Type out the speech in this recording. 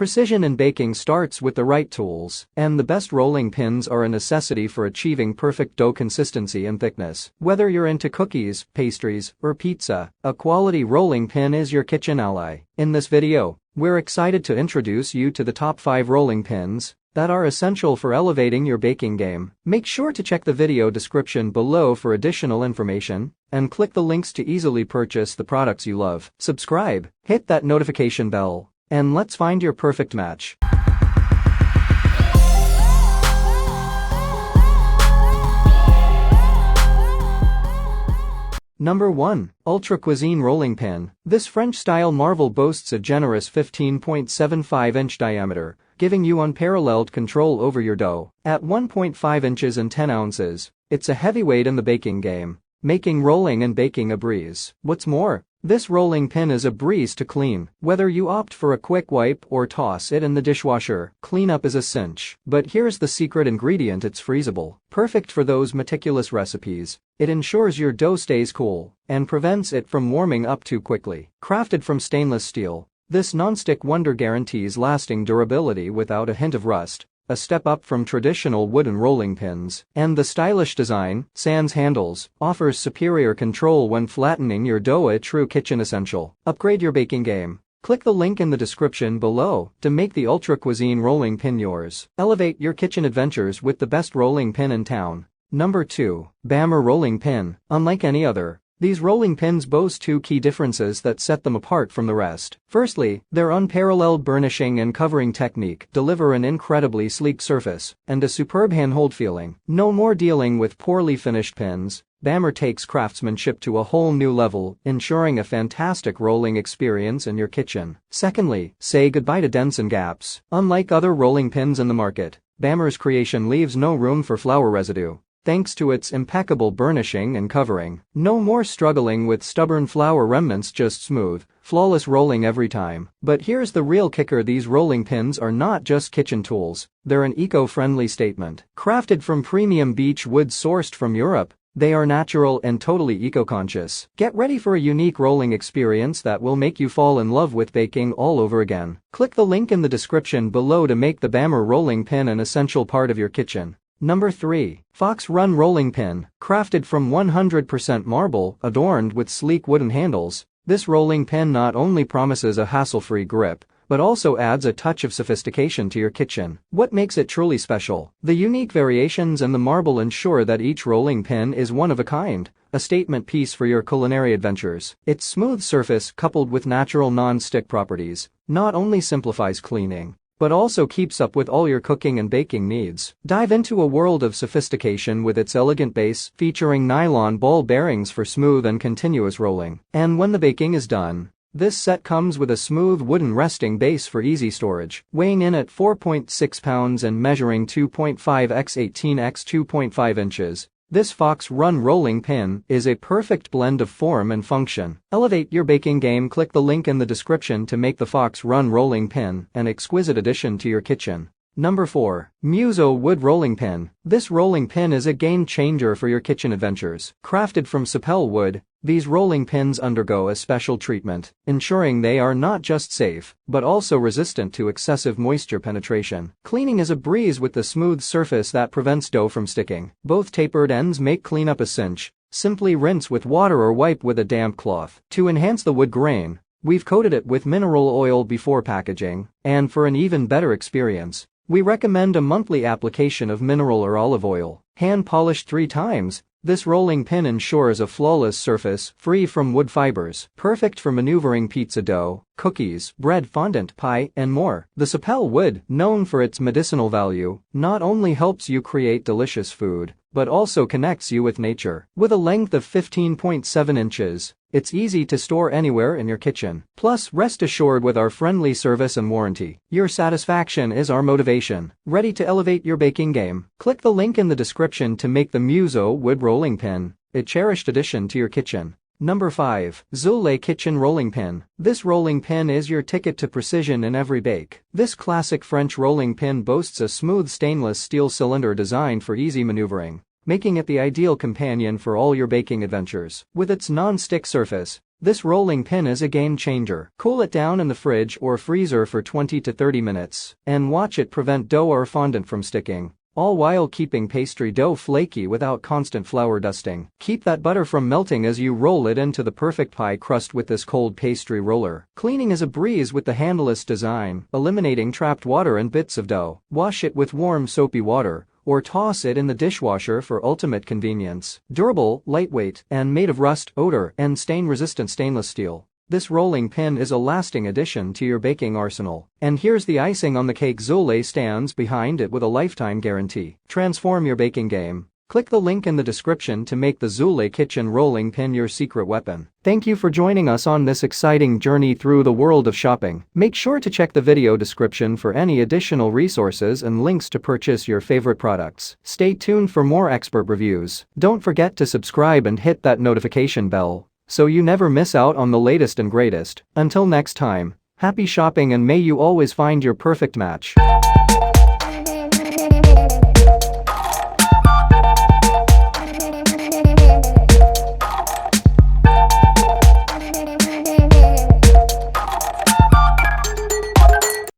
Precision in baking starts with the right tools, and the best rolling pins are a necessity for achieving perfect dough consistency and thickness. Whether you're into cookies, pastries, or pizza, a quality rolling pin is your kitchen ally. In this video, we're excited to introduce you to the top 5 rolling pins that are essential for elevating your baking game. Make sure to check the video description below for additional information, and click the links to easily purchase the products you love. Subscribe, hit that notification bell, and let's find your perfect match. Number 1. Ultra Cuisine Rolling Pin. This French-style marvel boasts a generous 15.75-inch diameter, giving you unparalleled control over your dough. At 1.5 inches and 10 ounces, it's a heavyweight in the baking game, making rolling and baking a breeze. What's more, this rolling pin is a breeze to clean. Whether you opt for a quick wipe or toss it in the dishwasher, cleanup is a cinch. But here's the secret ingredient: it's freezable. Perfect for those meticulous recipes. It ensures your dough stays cool and prevents it from warming up too quickly. Crafted from stainless steel, this non-stick wonder guarantees lasting durability without a hint of rust, a step up from traditional wooden rolling pins. And the stylish design, sans handles, offers superior control when flattening your dough, a true kitchen essential. Upgrade your baking game. Click the link in the description below to make the Ultra Cuisine rolling pin yours. Elevate your kitchen adventures with the best rolling pin in town. Number 2. Bamber Rolling Pin. Unlike any other, these rolling pins boast 2 key differences that set them apart from the rest. Firstly, their unparalleled burnishing and covering technique deliver an incredibly sleek surface and a superb handhold feeling. No more dealing with poorly finished pins. Bamber takes craftsmanship to a whole new level, ensuring a fantastic rolling experience in your kitchen. Secondly, say goodbye to dents and gaps. Unlike other rolling pins in the market, Bamber's creation leaves no room for flour residue, thanks to its impeccable burnishing and covering. No more struggling with stubborn flour remnants, just smooth, flawless rolling every time. But here's the real kicker: these rolling pins are not just kitchen tools, they're an eco-friendly statement. Crafted from premium beech wood sourced from Europe, they are natural and totally eco-conscious. Get ready for a unique rolling experience that will make you fall in love with baking all over again. Click the link in the description below to make the Bamber rolling pin an essential part of your kitchen. Number 3. Fox Run Rolling Pin. Crafted from 100% marble, adorned with sleek wooden handles, this rolling pin not only promises a hassle-free grip, but also adds a touch of sophistication to your kitchen. What makes it truly special? The unique variations in the marble ensure that each rolling pin is one of a kind, a statement piece for your culinary adventures. Its smooth surface, coupled with natural non-stick properties, not only simplifies cleaning, but also keeps up with all your cooking and baking needs. Dive into a world of sophistication with its elegant base, featuring nylon ball bearings for smooth and continuous rolling. And when the baking is done, this set comes with a smooth wooden resting base for easy storage. Weighing in at 4.6 pounds and measuring 2.5 x 18 x 2.5 inches, this Fox Run rolling pin is a perfect blend of form and function. Elevate your baking game. Click the link in the description to make the Fox Run rolling pin an exquisite addition to your kitchen. Number 4. Muso Wood Rolling Pin. This rolling pin is a game changer for your kitchen adventures. Crafted from sapel wood, these rolling pins undergo a special treatment, ensuring they are not just safe, but also resistant to excessive moisture penetration. Cleaning is a breeze with the smooth surface that prevents dough from sticking. Both tapered ends make cleanup a cinch. Simply rinse with water or wipe with a damp cloth. To enhance the wood grain, we've coated it with mineral oil before packaging, and for an even better experience, we recommend a monthly application of mineral or olive oil. Hand polished 3 times, this rolling pin ensures a flawless surface free from wood fibers, perfect for maneuvering pizza dough, cookies, bread, fondant, pie, and more. The sapel wood, known for its medicinal value, not only helps you create delicious food, but also connects you with nature. With a length of 15.7 inches, it's easy to store anywhere in your kitchen. Plus, rest assured, with our friendly service and warranty, your satisfaction is our motivation. Ready to elevate your baking game? Click the link in the description to make the Muso Wood Rolling Pin a cherished addition to your kitchen. Number 5. Zulay Kitchen Rolling Pin. This rolling pin is your ticket to precision in every bake. This classic French rolling pin boasts a smooth stainless steel cylinder designed for easy maneuvering, making it the ideal companion for all your baking adventures. With its non-stick surface, This rolling pin is a game changer. Cool it down in the fridge or freezer for 20 to 30 minutes and watch it prevent dough or fondant from sticking, all while keeping pastry dough flaky without constant flour dusting. Keep that butter from melting as you roll it into the perfect pie crust with this cold pastry roller. Cleaning is a breeze with the handleless design, eliminating trapped water and bits of dough. Wash it with warm soapy water or toss it in the dishwasher for ultimate convenience. Durable, lightweight, and made of rust, odor, and stain-resistant stainless steel, this rolling pin is a lasting addition to your baking arsenal. And here's the icing on the cake: Zulay stands behind it with a lifetime guarantee. Transform your baking game. Click the link in the description to make the Zulay kitchen rolling pin your secret weapon. Thank you for joining us on this exciting journey through the world of shopping. Make sure to check the video description for any additional resources and links to purchase your favorite products. Stay tuned for more expert reviews. Don't forget to subscribe and hit that notification bell so you never miss out on the latest and greatest. Until next time, happy shopping and may you always find your perfect match.